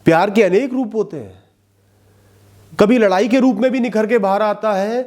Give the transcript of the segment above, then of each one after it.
प्यार के अनेक रूप होते हैं, कभी लड़ाई के रूप में भी निखर के बाहर आता है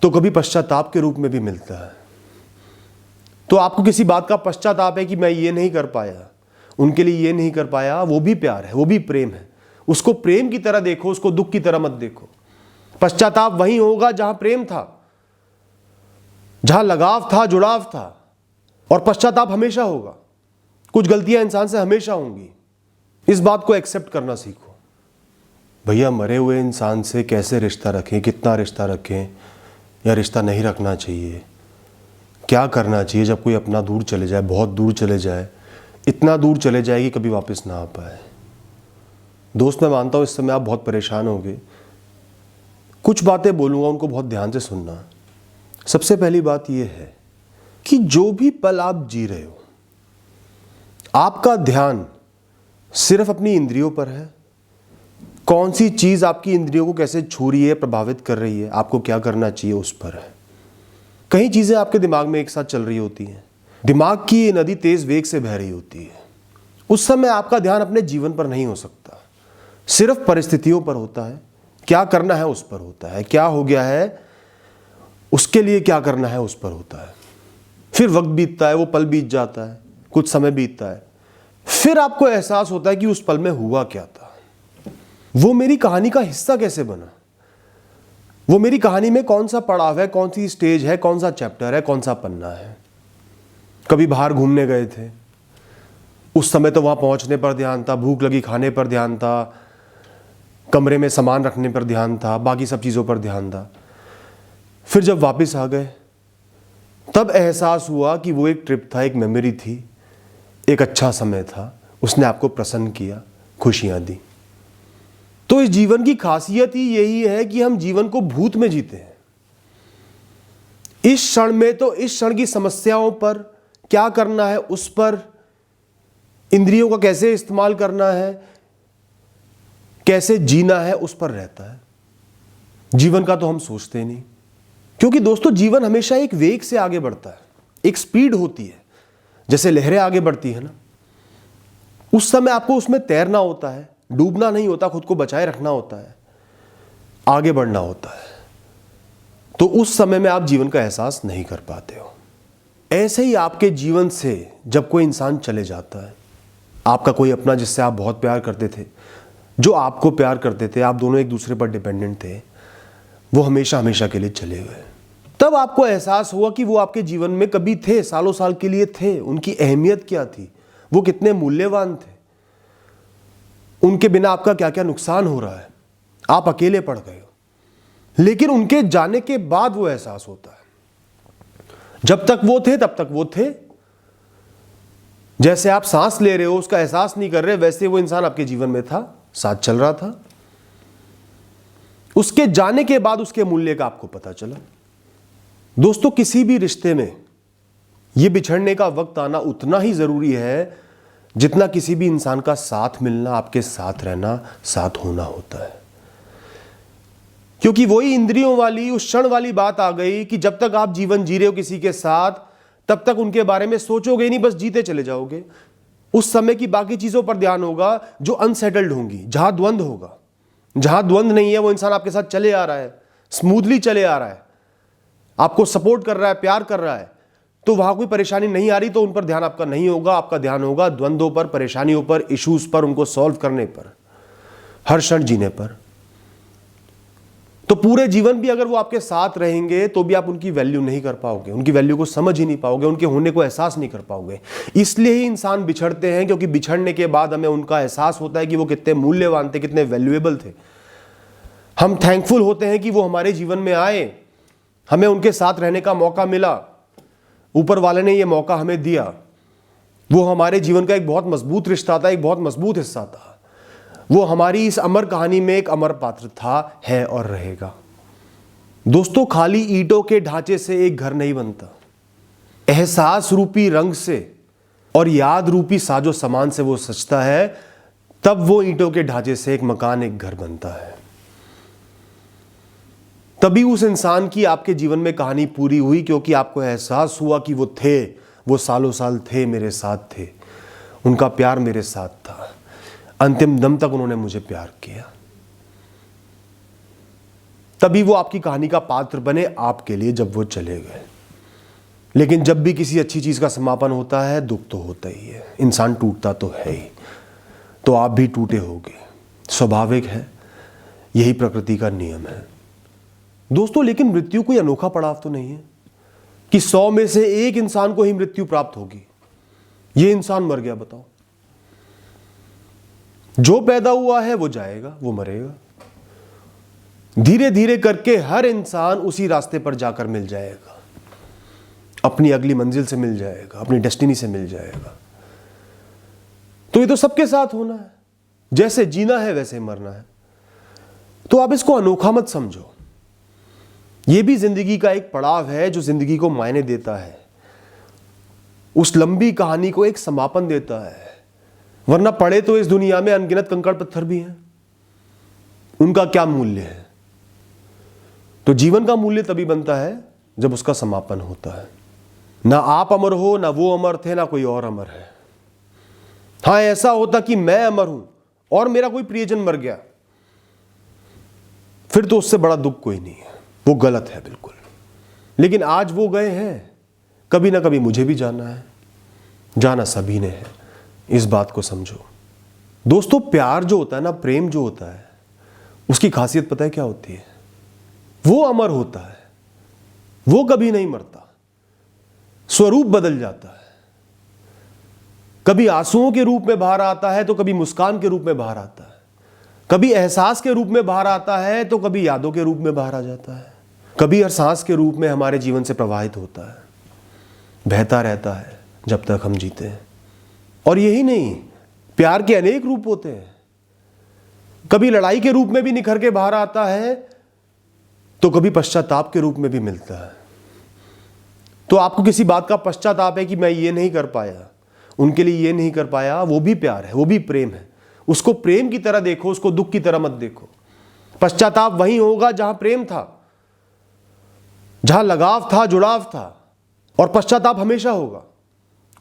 तो कभी पश्चाताप के रूप में भी मिलता है। तो आपको किसी बात का पश्चाताप है कि मैं ये नहीं कर पाया, उनके लिए ये नहीं कर पाया, वो भी प्यार है, वो भी प्रेम है। उसको प्रेम की तरह देखो, उसको दुख की तरह मत देखो। पश्चाताप वहीं होगा जहां प्रेम था, जहां लगाव था, जुड़ाव था। और पश्चाताप हमेशा होगा, कुछ गलतियां इंसान से हमेशा होंगी। इस बात को एक्सेप्ट करना सीखो। भैया मरे हुए इंसान से कैसे रिश्ता रखें, कितना रिश्ता रखें, या रिश्ता नहीं रखना चाहिए, क्या करना चाहिए जब कोई अपना दूर चले जाए, बहुत दूर चले जाए, इतना दूर चले जाए कि कभी वापस ना आ पाए। दोस्त, मैं मानता हूँ इस समय आप बहुत परेशान होंगे। कुछ बातें बोलूँगा, उनको बहुत ध्यान से सुनना। सबसे पहली बात यह है कि जो भी पल आप जी रहे हो, आपका ध्यान सिर्फ अपनी इंद्रियों पर है। कौन सी चीज़ आपकी इंद्रियों को कैसे छू रही है, प्रभावित कर रही है, आपको क्या करना चाहिए, उस पर है। कई चीज़ें आपके दिमाग में एक साथ चल रही होती हैं। दिमाग की ये नदी तेज वेग से बह रही होती है। उस समय आपका ध्यान अपने जीवन पर नहीं हो सकता, सिर्फ परिस्थितियों पर होता है। क्या करना है उस पर होता है, क्या हो गया है उसके लिए क्या करना है उस पर होता है। फिर वक्त बीतता है, वो पल बीत जाता है, कुछ समय बीतता है, फिर आपको एहसास होता है कि उस पल में हुआ क्या था, वो मेरी कहानी का हिस्सा कैसे बना, वो मेरी कहानी में कौन सा पड़ाव है, कौन सी स्टेज है, कौन सा चैप्टर है, कौन सा पन्ना है। कभी बाहर घूमने गए थे, उस समय तो वहां पहुंचने पर ध्यान था, भूख लगी खाने पर ध्यान था, कमरे में सामान रखने पर ध्यान था, बाकी सब चीज़ों पर ध्यान था। फिर जब वापस आ गए तब एहसास हुआ कि वो एक ट्रिप था, एक मेमोरी थी, एक अच्छा समय था, उसने आपको प्रसन्न किया, खुशियां दी। तो इस जीवन की खासियत ही यही है कि हम जीवन को भूत में जीते हैं। इस क्षण में तो इस क्षण की समस्याओं पर क्या करना है, उस पर, इंद्रियों का कैसे इस्तेमाल करना है, कैसे जीना है, उस पर रहता है। जीवन का तो हम सोचते नहीं, क्योंकि दोस्तों जीवन हमेशा एक वेग से आगे बढ़ता है, एक स्पीड होती है, जैसे लहरें आगे बढ़ती है ना। उस समय आपको उसमें तैरना होता है, डूबना नहीं होता, खुद को बचाए रखना होता है, आगे बढ़ना होता है। तो उस समय में आप जीवन का एहसास नहीं कर पाते हो। ऐसे ही आपके जीवन से जब कोई इंसान चले जाता है, आपका कोई अपना जिससे आप बहुत प्यार करते थे, जो आपको प्यार करते थे, आप दोनों एक दूसरे पर डिपेंडेंट थे, वो हमेशा हमेशा के लिए चले गए। तब आपको एहसास हुआ कि वो आपके जीवन में कभी थे, सालों साल के लिए थे, उनकी अहमियत क्या थी, वो कितने मूल्यवान थे, उनके बिना आपका क्या क्या नुकसान हो रहा है, आप अकेले पड़ गए हो। लेकिन उनके जाने के बाद वो एहसास होता है, जब तक वो थे तब तक वो थे। जैसे आप सांस ले रहे हो, उसका एहसास नहीं कर रहे, वैसे वो इंसान आपके जीवन में था, साथ चल रहा था। उसके जाने के बाद उसके मूल्य का आपको पता चला। दोस्तों, किसी भी रिश्ते में यह बिछड़ने का वक्त आना उतना ही जरूरी है जितना किसी भी इंसान का साथ मिलना, आपके साथ रहना, साथ होना होता है। क्योंकि वही इंद्रियों वाली, उस क्षण वाली बात आ गई कि जब तक आप जीवन जी रहे हो किसी के साथ, तब तक उनके बारे में सोचोगे नहीं, बस जीते चले जाओगे। उस समय की बाकी चीजों पर ध्यान होगा जो अनसेटल्ड होंगी, जहां द्वंद होगा। जहां द्वंद नहीं है, वो इंसान आपके साथ चले आ रहा है, स्मूथली चले आ रहा है, आपको सपोर्ट कर रहा है, प्यार कर रहा है, तो वहां कोई परेशानी नहीं आ रही, तो उन पर ध्यान आपका नहीं होगा। आपका ध्यान होगा द्वंद्वों पर, परेशानियों पर, इश्यूज पर, उनको सॉल्व करने पर, हर क्षण जीने पर। तो पूरे जीवन भी अगर वो आपके साथ रहेंगे तो भी आप उनकी वैल्यू नहीं कर पाओगे, उनकी वैल्यू को समझ ही नहीं पाओगे, उनके होने को एहसास नहीं कर पाओगे। इसलिए ही इंसान बिछड़ते हैं, क्योंकि बिछड़ने के बाद हमें उनका एहसास होता है कि वो कितने मूल्यवान थे, कितने वैल्यूएबल थे। हम थैंकफुल होते हैं कि वो हमारे जीवन में आए, हमें उनके साथ रहने का मौका मिला, ऊपर वाले ने ये मौका हमें दिया। वो हमारे जीवन का एक बहुत मजबूत रिश्ता था, एक बहुत मजबूत हिस्सा था। वो हमारी इस अमर कहानी में एक अमर पात्र था, है और रहेगा। दोस्तों, खाली ईंटों के ढांचे से एक घर नहीं बनता, एहसास रूपी रंग से और याद रूपी साजो सामान से वो सजता है, तब वो ईंटों के ढांचे से एक मकान, एक घर बनता है। तभी उस इंसान की आपके जीवन में कहानी पूरी हुई, क्योंकि आपको एहसास हुआ कि वो थे, वो सालों साल थे, मेरे साथ थे, उनका प्यार मेरे साथ था। अंतिम दम तक उन्होंने मुझे प्यार किया। तभी वो आपकी कहानी का पात्र बने आपके लिए जब वो चले गए। लेकिन जब भी किसी अच्छी चीज का समापन होता है, दुख तो होता ही है, इंसान टूटता तो है ही। तो आप भी टूटे होगे, स्वाभाविक है, यही प्रकृति का नियम है दोस्तों। लेकिन मृत्यु कोई अनोखा पड़ाव तो नहीं है कि 100 में से 1 इंसान को ही मृत्यु प्राप्त होगी। ये इंसान मर गया, बताओ। जो पैदा हुआ है वो जाएगा, वो मरेगा। धीरे धीरे करके हर इंसान उसी रास्ते पर जाकर मिल जाएगा, अपनी अगली मंजिल से मिल जाएगा, अपनी डेस्टिनी से मिल जाएगा। तो ये तो सबके साथ होना है, जैसे जीना है वैसे मरना है। तो आप इसको अनोखा मत समझो, ये भी जिंदगी का एक पड़ाव है जो जिंदगी को मायने देता है, उस लंबी कहानी को एक समापन देता है। वरना पड़े तो इस दुनिया में अनगिनत कंकड़ पत्थर भी हैं, उनका क्या मूल्य है। तो जीवन का मूल्य तभी बनता है जब उसका समापन होता है। ना आप अमर हो, ना वो अमर थे, ना कोई और अमर है। हाँ, ऐसा होता कि मैं अमर हूं और मेरा कोई प्रियजन मर गया, फिर तो उससे बड़ा दुख कोई नहीं है, वो गलत है बिल्कुल। लेकिन आज वो गए हैं, कभी ना कभी मुझे भी जाना है, जाना सभी ने है, इस बात को समझो दोस्तों। प्यार जो होता है ना, प्रेम जो होता है, उसकी खासियत पता है क्या होती है? वो अमर होता है, वो कभी नहीं मरता, स्वरूप बदल जाता है। कभी आंसुओं के रूप में बाहर आता है तो कभी मुस्कान के रूप में बाहर आता है, कभी एहसास के रूप में बाहर आता है तो कभी यादों के रूप में बाहर आ जाता है, कभी हर सांस के रूप में हमारे जीवन से प्रवाहित होता है, बहता रहता है जब तक हम जीते हैं। और यही नहीं, प्यार के अनेक रूप होते हैं। कभी लड़ाई के रूप में भी निखर के बाहर आता है तो कभी पश्चाताप के रूप में भी मिलता है। तो आपको किसी बात का पश्चाताप है कि मैं ये नहीं कर पाया, उनके लिए ये नहीं कर पाया, वो भी प्यार है, वो भी प्रेम है। उसको प्रेम की तरह देखो, उसको दुख की तरह मत देखो। पश्चाताप वहीं होगा जहां प्रेम था, जहां लगाव था, जुड़ाव था। और पश्चाताप हमेशा होगा,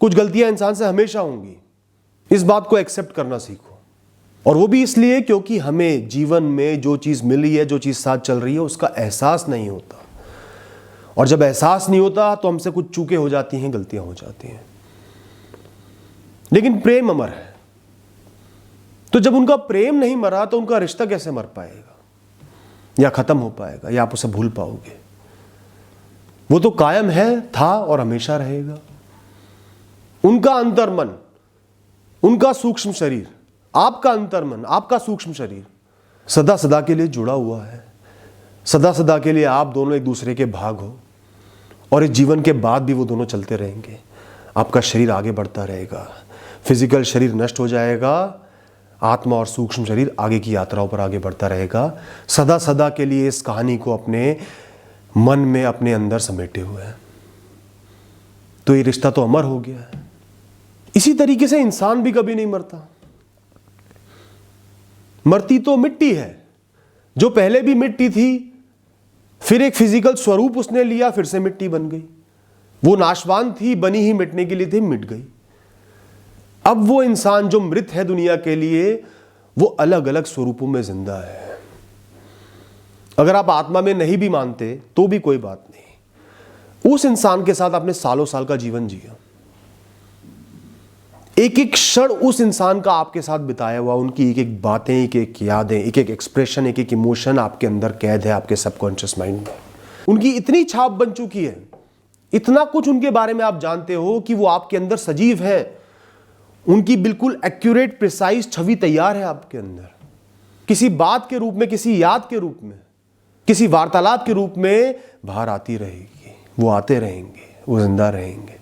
कुछ गलतियां इंसान से हमेशा होंगी। इस बात को एक्सेप्ट करना सीखो। और वो भी इसलिए क्योंकि हमें जीवन में जो चीज मिली है, जो चीज साथ चल रही है, उसका एहसास नहीं होता। और जब एहसास नहीं होता तो हमसे कुछ चूकें हो जाती हैं, गलतियां हो जाती हैं। लेकिन प्रेम अमर है। तो जब उनका प्रेम नहीं मरा तो उनका रिश्ता कैसे मर पाएगा या खत्म हो पाएगा या आप उसे भूल पाओगे? वो तो कायम है, था और हमेशा रहेगा। उनका अंतर्मन, उनका सूक्ष्म शरीर, आपका अंतर्मन, आपका सूक्ष्म शरीर सदा सदा के लिए जुड़ा हुआ है। सदा सदा के लिए आप दोनों एक दूसरे के भाग हो और इस जीवन के बाद भी वो दोनों चलते रहेंगे। आपका शरीर आगे बढ़ता रहेगा, फिजिकल शरीर नष्ट हो जाएगा, आत्मा और सूक्ष्म शरीर आगे की यात्राओं पर आगे बढ़ता रहेगा। सदा सदा के लिए इस कहानी को अपने मन में, अपने अंदर समेटे हुए हैं। तो ये रिश्ता तो अमर हो गया है। इसी तरीके से इंसान भी कभी नहीं मरता। मरती तो मिट्टी है, जो पहले भी मिट्टी थी, फिर एक फिजिकल स्वरूप उसने लिया, फिर से मिट्टी बन गई। वो नाशवान थी, बनी ही मिटने के लिए थी, मिट गई। अब वो इंसान जो मृत है दुनिया के लिए, वो अलग अलग स्वरूपों में जिंदा है। अगर आप आत्मा में नहीं भी मानते तो भी कोई बात नहीं। उस इंसान के साथ आपने सालों साल का जीवन जिया, एक एक क्षण उस इंसान का आपके साथ बिताया हुआ, उनकी एक एक बातें, एक एक यादें, एक एक एक्सप्रेशन, एक एक इमोशन आपके अंदर कैद है, आपके सबकॉन्शियस माइंड में। उनकी इतनी छाप बन चुकी है, इतना कुछ उनके बारे में आप जानते हो कि वो आपके अंदर सजीव है। उनकी बिल्कुल एक्यूरेट, प्रिसाइज छवि तैयार है आपके अंदर, किसी बात के रूप में, किसी याद के रूप में, किसी वार्तालाप के रूप में बाहर आती रहेगी। वो आते रहेंगे, वो जिंदा रहेंगे।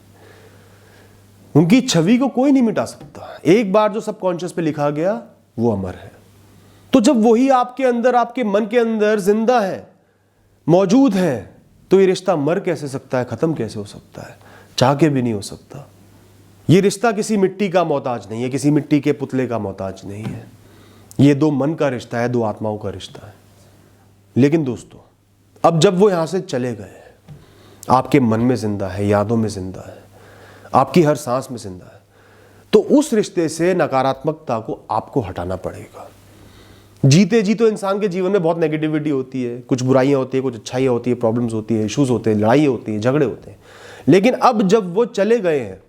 उनकी छवि को कोई नहीं मिटा सकता। एक बार जो सबकॉन्शियस पे लिखा गया वो अमर है। तो जब वही आपके अंदर, आपके मन के अंदर जिंदा है, मौजूद है, तो ये रिश्ता मर कैसे सकता है, खत्म कैसे हो सकता है? चाह के भी नहीं हो सकता। ये रिश्ता किसी मिट्टी का मोहताज नहीं है, किसी मिट्टी के पुतले का मोहताज नहीं है। ये दो मन का रिश्ता है, दो आत्माओं का रिश्ता है। लेकिन दोस्तों, अब जब वो यहां से चले गए, आपके मन में जिंदा है, यादों में जिंदा है, आपकी हर सांस में जिंदा है, तो उस रिश्ते से नकारात्मकता को आपको हटाना पड़ेगा। जीते जी तो इंसान के जीवन में बहुत नेगेटिविटी होती है, कुछ बुराइयां होती है, कुछ अच्छाइयां होती है, प्रॉब्लम्स होती है, इश्यूज होते हैं, लड़ाई होती है, झगड़े होते हैं। लेकिन अब जब वो चले गए हैं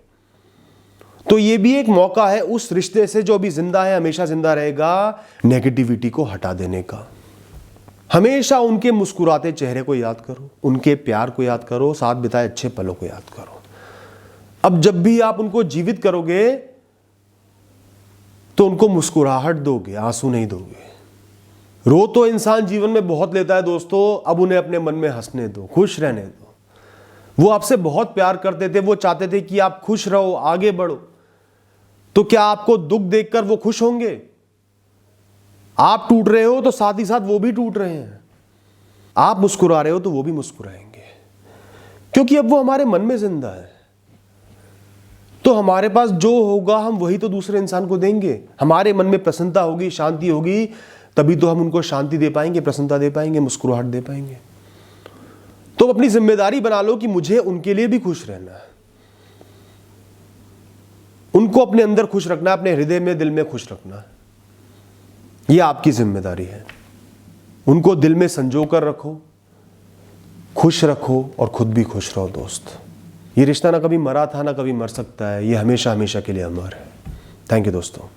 तो ये भी एक मौका है उस रिश्ते से, जो अभी जिंदा है, हमेशा जिंदा रहेगा, नेगेटिविटी को हटा देने का। हमेशा उनके मुस्कुराते चेहरे को याद करो, उनके प्यार को याद करो, साथ बिताए अच्छे पलों को याद करो। अब जब भी आप उनको जीवित करोगे तो उनको मुस्कुराहट दोगे, आंसू नहीं दोगे। रो तो इंसान जीवन में बहुत लेता है दोस्तों, अब उन्हें अपने मन में हंसने दो, खुश रहने दो। वो आपसे बहुत प्यार करते थे, वो चाहते थे कि आप खुश रहो, आगे बढ़ो। तो क्या आपको दुख देखकर वो खुश होंगे? आप टूट रहे हो तो साथ ही साथ वो भी टूट रहे हैं। आप मुस्कुरा रहे हो तो वो भी मुस्कुराएंगे, क्योंकि अब वो हमारे मन में जिंदा है। तो हमारे पास जो होगा हम वही तो दूसरे इंसान को देंगे। हमारे मन में प्रसन्नता होगी, शांति होगी, तभी तो हम उनको शांति दे पाएंगे, प्रसन्नता दे पाएंगे, मुस्कुराहट दे पाएंगे। तो अपनी जिम्मेदारी बना लो कि मुझे उनके लिए भी खुश रहना है, उनको अपने अंदर खुश रखना है, अपने हृदय में, दिल में खुश रखना है। यह आपकी जिम्मेदारी है। उनको दिल में संजो कर रखो, खुश रखो और खुद भी खुश रहो दोस्त। ये रिश्ता ना कभी मरा था, ना कभी मर सकता है, ये हमेशा हमेशा के लिए अमर है। थैंक यू दोस्तों।